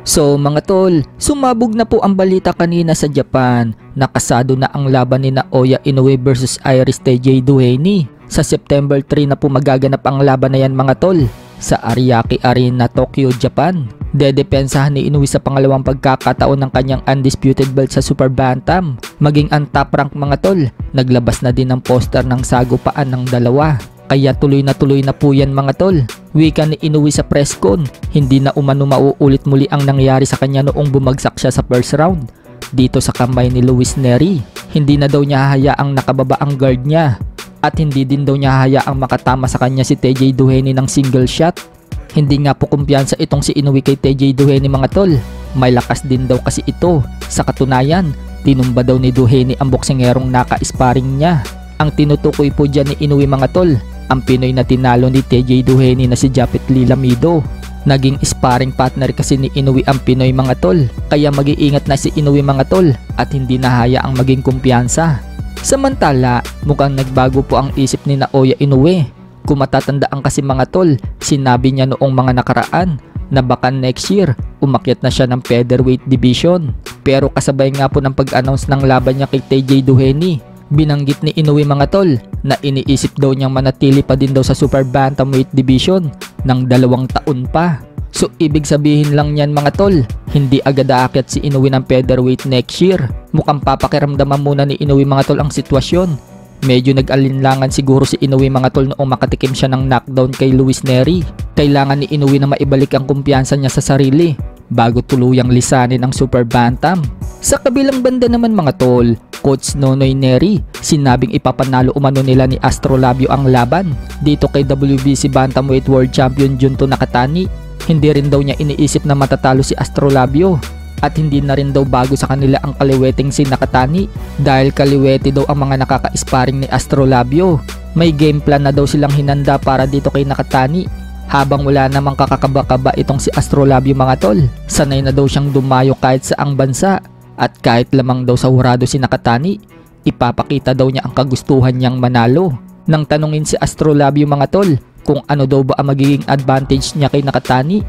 So mga tol, sumabog na po ang balita kanina sa Japan. Nakasado na ang laban ni Naoya Inoue versus Iris TJ Duhaney. Sa September 3 na po magaganap ang laban na yan mga tol sa Ariake Arena, Tokyo, Japan. Dedepensahan ni Inoue sa pangalawang pagkakataon ng kanyang undisputed belt sa Super Bantam. Maging ang top rank mga tol, naglabas na din ng poster ng sagupaan ng dalawa. Kaya tuloy na po yan mga tol. Wika ni Inoue sa press con, hindi na umano mauulit muli ang nangyari sa kanya noong bumagsak siya sa first round dito sa kamay ni Luis Nery. Hindi na daw niya hahayaang nakababa ang guard niya at hindi din daw niya hahayaang makatama sa kanya si TJ Duhaney ng single shot. Hindi nga po kumpiyansa itong si Inoue kay TJ Duhaney mga tol. May lakas din daw kasi ito. Sa katunayan, tinumba daw ni Duhaney ang boksingerong naka-sparring niya. Ang tinutukoy po dyan ni Inoue mga tol, ang Pinoy na tinalo ni TJ Duhaney na si Japet Lee Lamido. Naging sparring partner kasi ni Inoue ang Pinoy mga tol, kaya mag-iingat na si Inoue mga tol at hindi nahayaang maging kumpiyansa. Samantala, mukhang nagbago po ang isip ni Naoya Inoue. Kung matatandaan kasi mga tol, sinabi niya noong mga nakaraan na baka next year umakyat na siya ng featherweight division. Pero kasabay nga po ng pag-announce ng laban niya kay TJ Duhaney, binanggit ni Inoue mga tol na iniisip daw niyang manatili pa din daw sa Super Bantamweight Division ng 2 taon pa. So ibig sabihin lang niyan mga tol, hindi agad aakyat si Inoue ng featherweight next year. Mukhang papakiramdaman muna ni Inoue mga tol ang sitwasyon. Medyo nag-alinlangan siguro si Inoue mga tol noong makatikim siya ng knockdown kay Luis Nery. Kailangan ni Inoue na maibalik ang kumpiyansa niya sa sarili bago tuluyang lisanin ang Super Bantam. Sa kabilang banda naman mga tol, Coach Nonoy Nery, sinabing ipapanalo umano nila ni Astrolabio ang laban dito kay WBC Bantamweight World Champion Junto Nakatani. Hindi rin daw niya iniisip na matatalo si Astrolabio at hindi na rin daw bago sa kanila ang kaliweting si Nakatani dahil kaliwete daw ang mga nakaka-sparring ni Astrolabio. May game plan na daw silang hinanda para dito kay Nakatani. Habang wala namang kakakaba-kaba itong si Astrolabio mga tol, sanay na daw siyang dumayo kahit saang bansa. At kahit lamang daw sa hurado si Nakatani, ipapakita daw niya ang kagustuhan niyang manalo. Nang tanungin si Astrolabio mga tol kung ano daw ba ang magiging advantage niya kay Nakatani,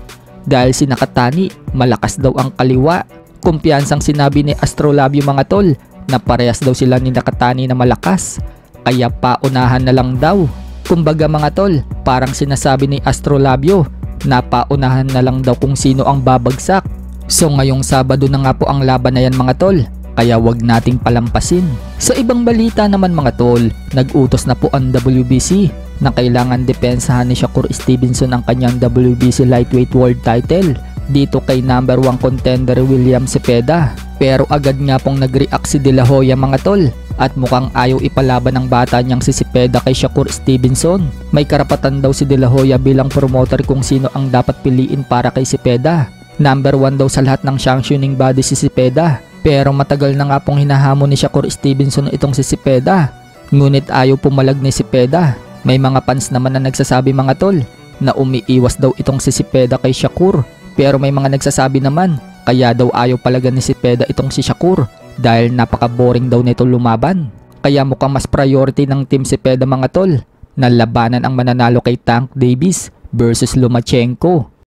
dahil si Nakatani malakas daw ang kaliwa. Kumpiyansang sinabi ni Astrolabio mga tol na parehas daw sila ni Nakatani na malakas, kaya paunahan na lang daw. Kumbaga mga tol, parang sinasabi ni Astrolabio na paunahan na lang daw kung sino ang babagsak. So ngayong Sabado na nga po ang laban na yan mga tol, kaya wag nating palampasin. Sa ibang balita naman mga tol, nag-utos na po ang WBC na kailangan depensahan ni Shakur Stevenson ang kanyang WBC Lightweight World Title dito kay number 1 contender William Cepeda. Pero agad nga pong nag-react si De La Hoya mga tol at mukhang ayaw ipalaban ng bata niyang si Cepeda kay Shakur Stevenson. May karapatan daw si De La Hoya bilang promoter kung sino ang dapat piliin para kay Cepeda. Number 1 daw sa lahat ng sanctioning body si Cepeda. Pero matagal na nga pong hinahamon ni Shakur Stevenson itong si Cepeda. Ngunit ayaw pumalag ni Cepeda. May mga fans naman na nagsasabi mga tol na umiiwas daw itong si Cepeda kay Shakur. Pero may mga nagsasabi naman kaya daw ayaw palagan ni Cepeda itong si Shakur dahil napaka-boring daw nito lumaban. Kaya mukhang mas priority ng team Cepeda mga tol na labanan ang mananalo kay Tank Davis versus Lomachenko.